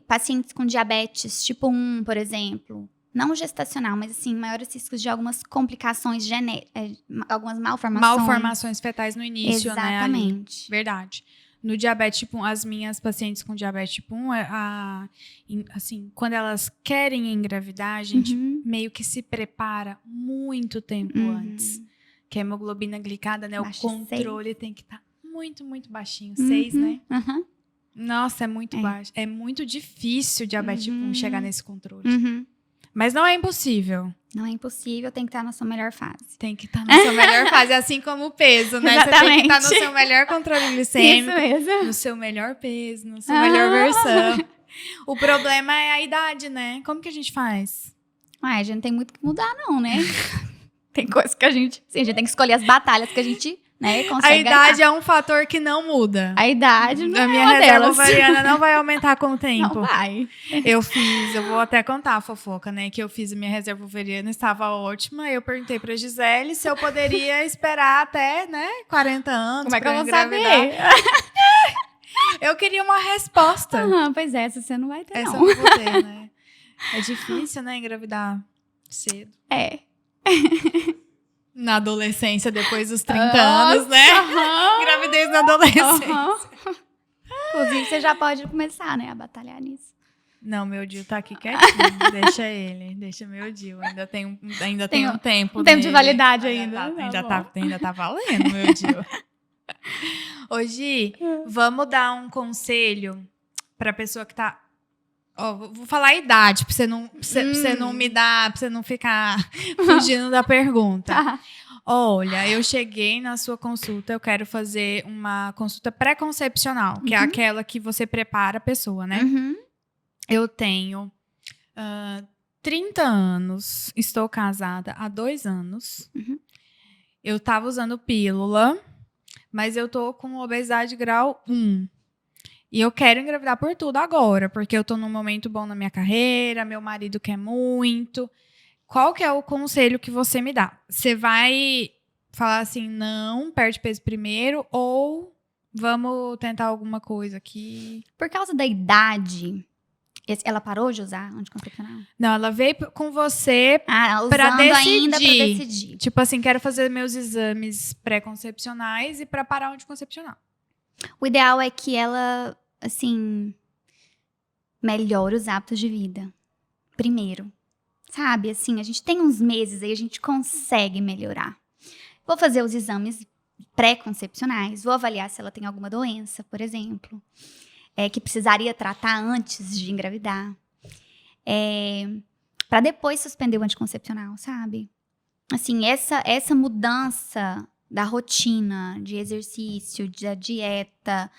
S2: Pacientes com diabetes tipo 1, por exemplo, não gestacional, mas assim, maiores riscos de algumas complicações algumas malformações.
S1: Malformações fetais no início,
S2: exatamente.
S1: né? Verdade. No diabetes tipo 1, as minhas pacientes com diabetes tipo 1, assim, quando elas querem engravidar, a gente meio que se prepara muito tempo antes. Que a hemoglobina glicada, né?
S2: Baixo,
S1: o controle
S2: 6.
S1: tem que estar muito, muito baixinho. 6, né? Nossa, é muito baixo. É muito difícil o diabetes tipo 1 chegar nesse controle. Mas não é impossível.
S2: Não é impossível, tem que estar na sua melhor fase.
S1: Tem que estar na sua melhor fase, assim como o peso, né?
S2: Exatamente.
S1: Você tem que estar no seu melhor controle glicêmico.
S2: Isso mesmo.
S1: No seu melhor peso, na sua melhor versão. O problema é a idade, né? Como que a gente faz?
S2: A gente não tem muito que mudar, não, né? Tem coisas que a gente tem que escolher as batalhas que a consegue
S1: A idade
S2: ganhar.
S1: é um fator que não muda.
S2: A idade não
S1: a
S2: é
S1: minha
S2: uma
S1: reserva
S2: delas.
S1: ovariana não vai aumentar com o tempo.
S2: Não vai.
S1: Eu vou até contar a fofoca, né? Que eu fiz a minha reserva ovariana, estava ótima. Eu perguntei pra Gisele se eu poderia esperar até, 40 anos.
S2: Como é que eu vou
S1: engravidar.
S2: saber?
S1: Eu queria uma resposta.
S2: Pois é, essa você não vai ter,
S1: essa
S2: não.
S1: eu não vou ter, né? É difícil, né? Engravidar cedo. Na adolescência, depois dos 30 anos, né? Gravidez na adolescência.
S2: Inclusive, você já pode começar, né, a batalhar nisso.
S1: Não, meu Dio tá aqui quietinho. Deixa ele. Deixa meu Dio. Ainda tem um tempo.
S2: Um tempo de validade ainda.
S1: Ainda tá valendo, meu Dio. Ô, Gi, vamos dar um conselho pra pessoa que tá... Ó, vou falar a idade, pra você não me dar... Pra você não ficar fugindo da pergunta.
S2: Tá.
S1: Olha, eu cheguei na sua consulta, eu quero fazer uma consulta pré-concepcional, que é aquela que você prepara a pessoa, né? Eu tenho 30 anos, estou casada há 2 anos. Eu tava usando pílula, mas eu tô com obesidade grau 1. E eu quero engravidar por tudo agora, porque eu tô num momento bom na minha carreira, meu marido quer muito. Qual que é o conselho que você me dá? Você vai falar assim, não, perde peso primeiro, ou vamos tentar alguma coisa aqui?
S2: Por causa da idade, ela parou de usar anticoncepcional?
S1: Não, ela veio com você
S2: usando
S1: pra
S2: ainda pra
S1: decidir.
S2: decidir.
S1: Tipo assim, quero fazer meus exames pré-concepcionais e pra parar o anticoncepcional.
S2: O ideal é que ela, assim, melhore os hábitos de vida. Primeiro. Sabe, assim, a gente tem uns meses aí, a gente consegue melhorar. Vou fazer os exames pré-concepcionais, vou avaliar se ela tem alguma doença, por exemplo, que precisaria tratar antes de engravidar. Para depois suspender o anticoncepcional, sabe? Assim, essa mudança da rotina, de exercício, da dieta,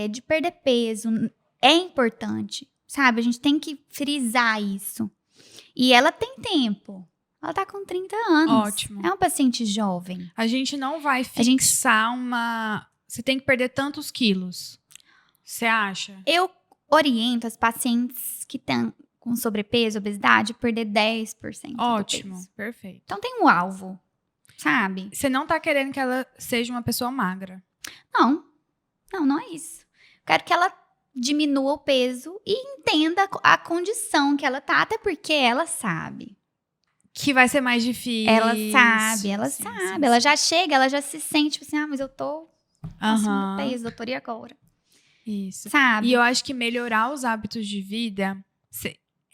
S2: de perder peso, é importante, sabe? A gente tem que frisar isso. E ela tem tempo. Ela tá com 30 anos.
S1: Ótimo.
S2: É uma paciente jovem.
S1: A gente não vai fixar uma... Você tem que perder tantos quilos. Você acha?
S2: Eu oriento as pacientes que estão com sobrepeso, obesidade, perder 10%
S1: Ótimo,
S2: do peso.
S1: perfeito.
S2: Então tem um alvo, sabe?
S1: Você não tá querendo que ela seja uma pessoa magra.
S2: Não é isso. Quero que ela diminua o peso e entenda a condição que ela tá, até porque ela sabe.
S1: Que vai ser mais difícil.
S2: Ela sabe. Ela já chega, ela já se sente, tipo assim, mas eu tô acima do peso, doutor, e agora?
S1: Isso.
S2: Sabe?
S1: E eu acho que melhorar os hábitos de vida,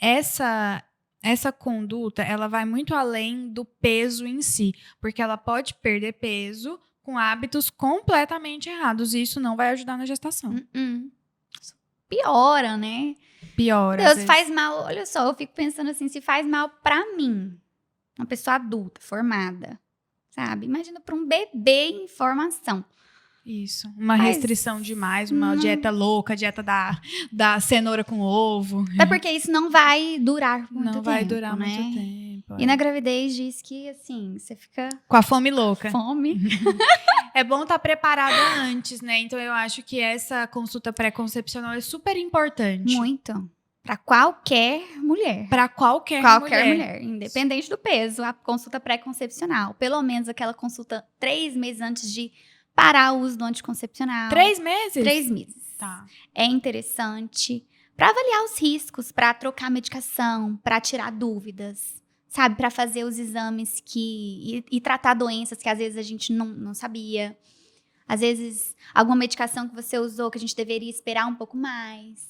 S1: essa conduta, ela vai muito além do peso em si. Porque ela pode perder peso com hábitos completamente errados. E isso não vai ajudar na gestação.
S2: Isso piora, né?
S1: Piora.
S2: Deus, faz mal. Olha só, eu fico pensando assim, se faz mal pra mim, uma pessoa adulta, formada, sabe? Imagina pra um bebê em formação.
S1: Isso. Uma restrição demais, uma dieta louca, dieta da cenoura com ovo.
S2: Até porque isso não vai durar muito tempo,
S1: Não vai durar
S2: né?
S1: muito tempo.
S2: E na gravidez diz que, assim, você fica...
S1: Com a fome louca.
S2: Fome.
S1: É bom estar preparada antes, né? Então, eu acho que essa consulta pré-concepcional é super importante.
S2: Muito. Pra qualquer mulher.
S1: Pra qualquer
S2: mulher. Independente do peso, a consulta pré-concepcional. Pelo menos aquela consulta 3 meses antes de parar o uso do anticoncepcional.
S1: 3 meses?
S2: 3 meses.
S1: Tá.
S2: É interessante pra avaliar os riscos, pra trocar medicação, pra tirar dúvidas, sabe? Pra fazer os exames e tratar doenças que às vezes a gente não sabia. Às vezes, alguma medicação que você usou que a gente deveria esperar um pouco mais,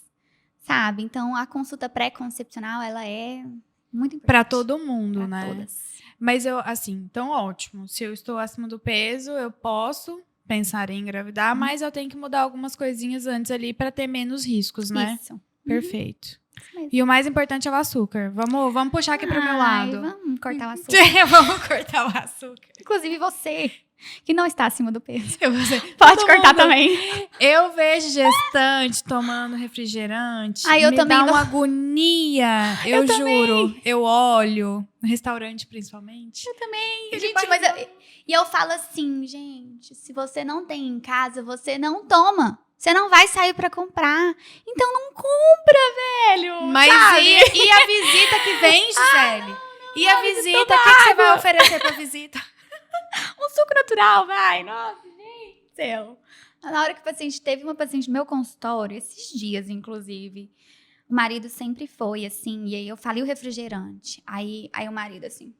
S2: sabe? Então, a consulta pré-concepcional, ela é muito importante.
S1: Pra todo mundo,
S2: pra
S1: né?
S2: todas.
S1: Mas eu, assim, então ótimo. Se eu estou acima do peso, eu posso pensar em engravidar, mas eu tenho que mudar algumas coisinhas antes ali pra ter menos riscos, né?
S2: Isso.
S1: Perfeito.
S2: Isso mesmo.
S1: E o mais importante é o açúcar. Vamos puxar aqui pro meu lado.
S2: Vamos cortar o açúcar.
S1: Vamos cortar o açúcar.
S2: Inclusive você, que não está acima do peso.
S1: Pode
S2: Pode cortar também.
S1: Eu vejo gestante tomando refrigerante.
S2: Eu
S1: me
S2: também
S1: dá
S2: não.
S1: uma agonia. Eu juro.
S2: também.
S1: Eu olho. No restaurante, principalmente.
S2: Gente, mas eu falo assim, gente, se você não tem em casa, você não toma. Você não vai sair pra comprar. Então não compra, velho.
S1: Mas
S2: sabe?
S1: e a visita que vem, Gisele? E a visita? O que você vai oferecer pra visita?
S2: Um suco natural, vai. Nossa, gente do céu. Na hora que o paciente teve uma paciente no meu consultório, esses dias, inclusive, o marido sempre foi assim, e aí eu falei o refrigerante. Aí o marido assim,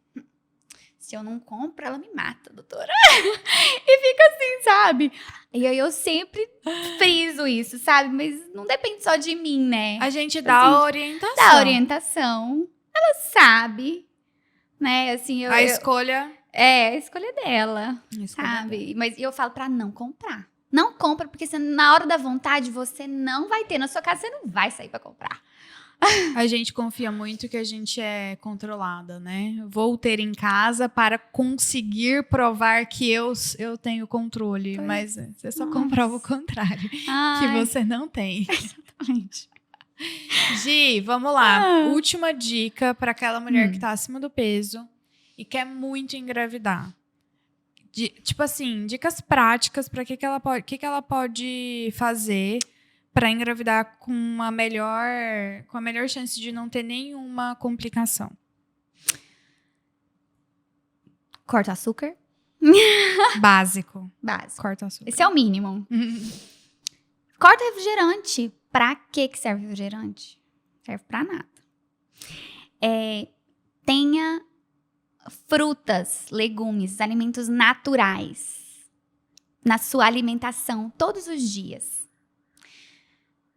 S2: Se eu não compro, ela me mata, doutora. E fica assim, sabe? E aí eu sempre friso isso, sabe? Mas não depende só de mim, né?
S1: A gente dá
S2: Assim,
S1: a orientação.
S2: Dá orientação. Ela sabe, né? Assim,
S1: A escolha...
S2: a escolha dela,
S1: A escolha
S2: sabe?
S1: dela.
S2: Mas eu falo pra não comprar. Não compra, porque na hora da vontade você não vai ter. Na sua casa você não vai sair pra comprar.
S1: A gente confia muito que a gente é controlada, né? Vou ter em casa para conseguir provar que eu tenho controle. Mas você só comprova o contrário. Que você não tem.
S2: Exatamente.
S1: Gi, vamos lá. Última dica para aquela mulher que tá acima do peso e quer muito engravidar. Tipo assim, dicas práticas para que ela pode fazer para engravidar com a melhor chance de não ter nenhuma complicação.
S2: Corta açúcar.
S1: Básico.
S2: Corta
S1: açúcar.
S2: Esse é o mínimo. Corta refrigerante. Pra que serve refrigerante? Serve pra nada. Tenha frutas, legumes, alimentos naturais na sua alimentação todos os dias.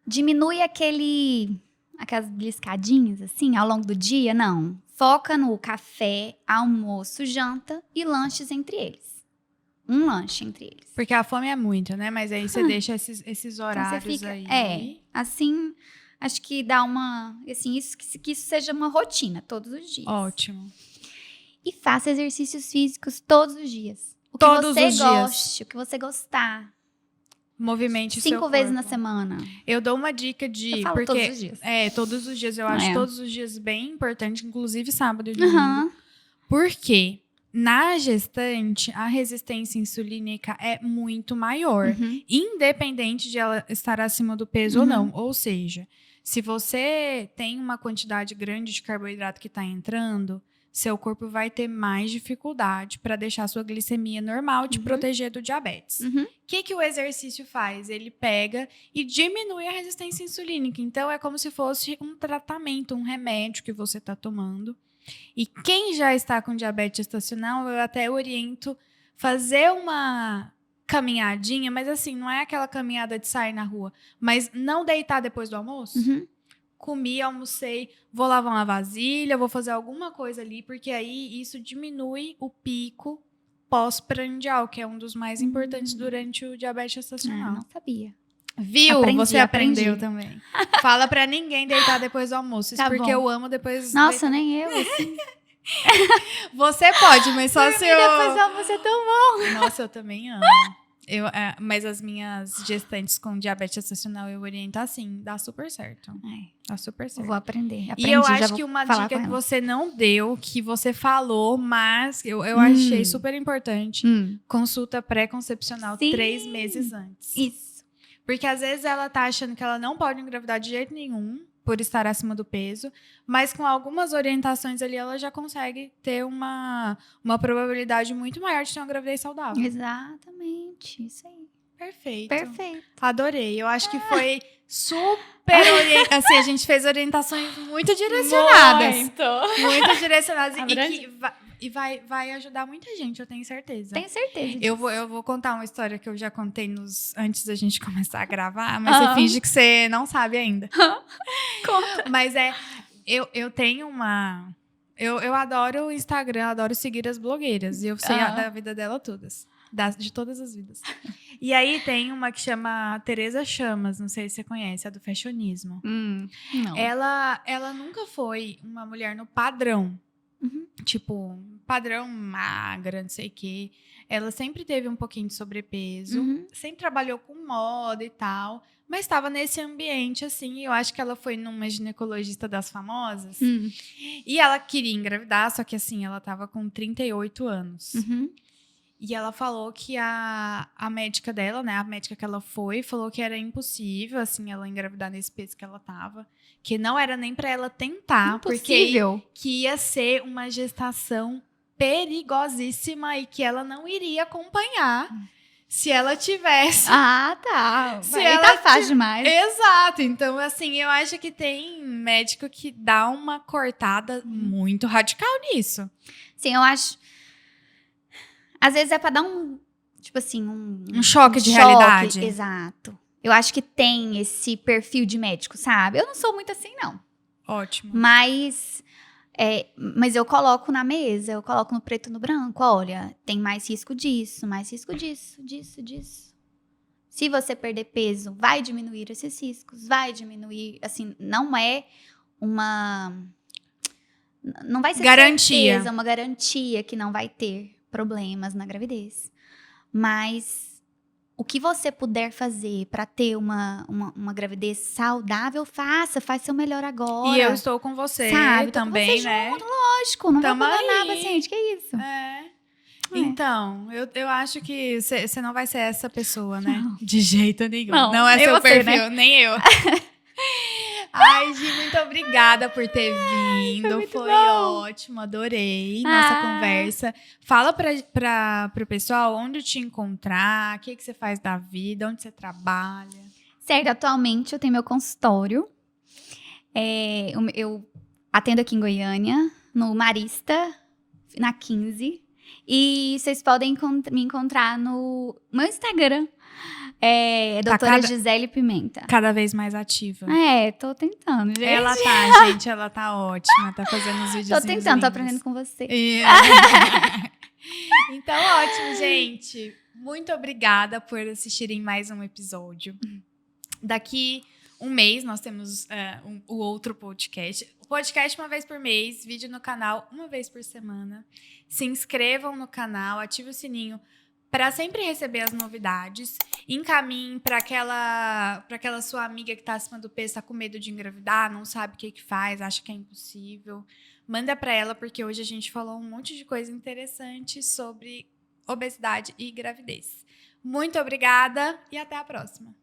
S2: Diminui aquelas beliscadinhas assim ao longo do dia, não. Foca no café, almoço, janta e lanches entre eles. Um lanche entre eles.
S1: Porque a fome é muito, né? Mas aí você deixa esses horários
S2: então você fica,
S1: aí.
S2: Assim, acho que dá assim, que isso seja uma rotina todos os dias.
S1: Ótimo.
S2: E faça exercícios físicos todos os dias. O que
S1: Todos
S2: você
S1: os
S2: goste,
S1: dias.
S2: o que você gostar.
S1: Movimente
S2: 5
S1: seu corpo.
S2: vezes na semana.
S1: Eu dou uma dica de...
S2: Eu falo
S1: porque,
S2: todos os dias.
S1: Todos os dias. Eu acho todos os dias bem importante, inclusive sábado e domingo.
S2: Uhum.
S1: Porque na gestante, a resistência insulínica é muito maior. Independente de ela estar acima do peso ou não. Ou seja, se você tem uma quantidade grande de carboidrato que está entrando... seu corpo vai ter mais dificuldade para deixar a sua glicemia normal e te proteger do diabetes. O que o exercício faz? Ele pega e diminui a resistência insulínica. Então, é como se fosse um tratamento, um remédio que você está tomando. E quem já está com diabetes gestacional, eu até oriento fazer uma caminhadinha, mas assim, não é aquela caminhada de sair na rua, mas não deitar depois do almoço. Comi, almocei, vou lavar uma vasilha, vou fazer alguma coisa ali, porque aí isso diminui o pico pós-prandial, que é um dos mais importantes durante o diabetes gestacional.
S2: Não sabia.
S1: Viu? Você aprendeu também. Fala pra ninguém deitar depois do almoço, isso porque eu amo depois...
S2: Nossa, nem eu, assim.
S1: Você pode, mas só se eu...
S2: depois do almoço é tão bom.
S1: Nossa, eu também amo. Mas as minhas gestantes com diabetes gestacional eu oriento assim, dá super certo. Dá super certo.
S2: Vou aprender.
S1: E eu acho que uma dica que você não deu, que você falou, mas eu achei super importante, consulta pré-concepcional 3 meses antes.
S2: Isso.
S1: Porque às vezes ela tá achando que ela não pode engravidar de jeito nenhum, por estar acima do peso, mas com algumas orientações ali, ela já consegue ter uma probabilidade muito maior de ter uma gravidez saudável.
S2: Exatamente, isso aí.
S1: Perfeito.
S2: Adorei.
S1: Eu acho que foi super assim, a gente fez orientações muito direcionadas. Muito direcionadas. E vai ajudar muita gente, eu tenho certeza.
S2: Tenho certeza disso.
S1: Eu vou contar uma história que eu já contei antes da gente começar a gravar, mas você finge que você não sabe ainda.
S2: Conta.
S1: Mas eu tenho uma... Eu adoro o Instagram, adoro seguir as blogueiras. E eu sei da vida dela todas. De todas as vidas. E aí tem uma que chama Tereza Chamas, não sei se você conhece, é do fashionismo.
S2: Não.
S1: Ela nunca foi uma mulher no padrão. Tipo, padrão magra, não sei o quê. Ela sempre teve um pouquinho de sobrepeso. Sempre trabalhou com moda e tal. Mas estava nesse ambiente, assim. E eu acho que ela foi numa ginecologista das famosas. E ela queria engravidar, só que assim, ela estava com 38 anos. E ela falou que a médica dela, né, a médica que ela foi, falou que era impossível, assim, ela engravidar nesse peso que ela tava. Que não era nem pra ela tentar,
S2: impossível.
S1: Porque que ia ser uma gestação perigosíssima e que ela não iria acompanhar se ela tivesse...
S2: tá.
S1: Se
S2: aí
S1: ela
S2: tá fácil demais.
S1: Exato. Então, assim, eu acho que tem médico que dá uma cortada muito radical nisso.
S2: Sim, eu acho... Às vezes é pra dar um, tipo assim,
S1: um choque de realidade.
S2: Exato. Eu acho que tem esse perfil de médico, sabe? Eu não sou muito assim, não.
S1: Ótimo.
S2: Mas eu coloco na mesa, eu coloco no preto e no branco. Olha, tem mais risco disso, disso. Se você perder peso, vai diminuir esses riscos, vai diminuir, assim, não é uma... Não vai ser
S1: garantia.
S2: certeza, uma garantia que não vai ter problemas na gravidez. Mas o que você puder fazer para ter uma gravidez saudável, faça seu melhor agora.
S1: E eu estou com você,
S2: sabe?
S1: também,
S2: com você
S1: né?
S2: Junto, lógico, não
S1: Tamo
S2: vai abandonar
S1: aí.
S2: a paciente, que isso?
S1: Então, eu acho que você não vai ser essa pessoa, né?
S2: Não.
S1: De jeito nenhum.
S2: Não
S1: é
S2: nem
S1: seu
S2: você,
S1: perfil,
S2: né?
S1: nem eu. Ai, Gi, muito obrigada por ter vindo. Foi ótimo, adorei nossa conversa. Fala pro pessoal onde te encontrar, o que você faz da vida, onde você trabalha.
S2: Certo, atualmente eu tenho meu consultório. Eu atendo aqui em Goiânia, no Marista, na 15. E vocês podem me encontrar no meu Instagram. Doutora Gisele Pimenta.
S1: Cada vez mais ativa.
S2: Tô tentando, gente.
S1: Ela tá, gente, ela tá ótima. Tá fazendo os vídeos.
S2: Tô tentando, tô aprendendo com você.
S1: Então, ótimo, gente. Muito obrigada por assistirem mais um episódio. Daqui um mês nós temos o outro podcast. O podcast uma vez por mês, vídeo no canal uma vez por semana. Se inscrevam no canal, ative o sininho para sempre receber as novidades. Encaminhem para aquela sua amiga que está acima do peso, está com medo de engravidar, não sabe o que faz, acha que é impossível. Manda para ela, porque hoje a gente falou um monte de coisa interessante sobre obesidade e gravidez. Muito obrigada e até a próxima.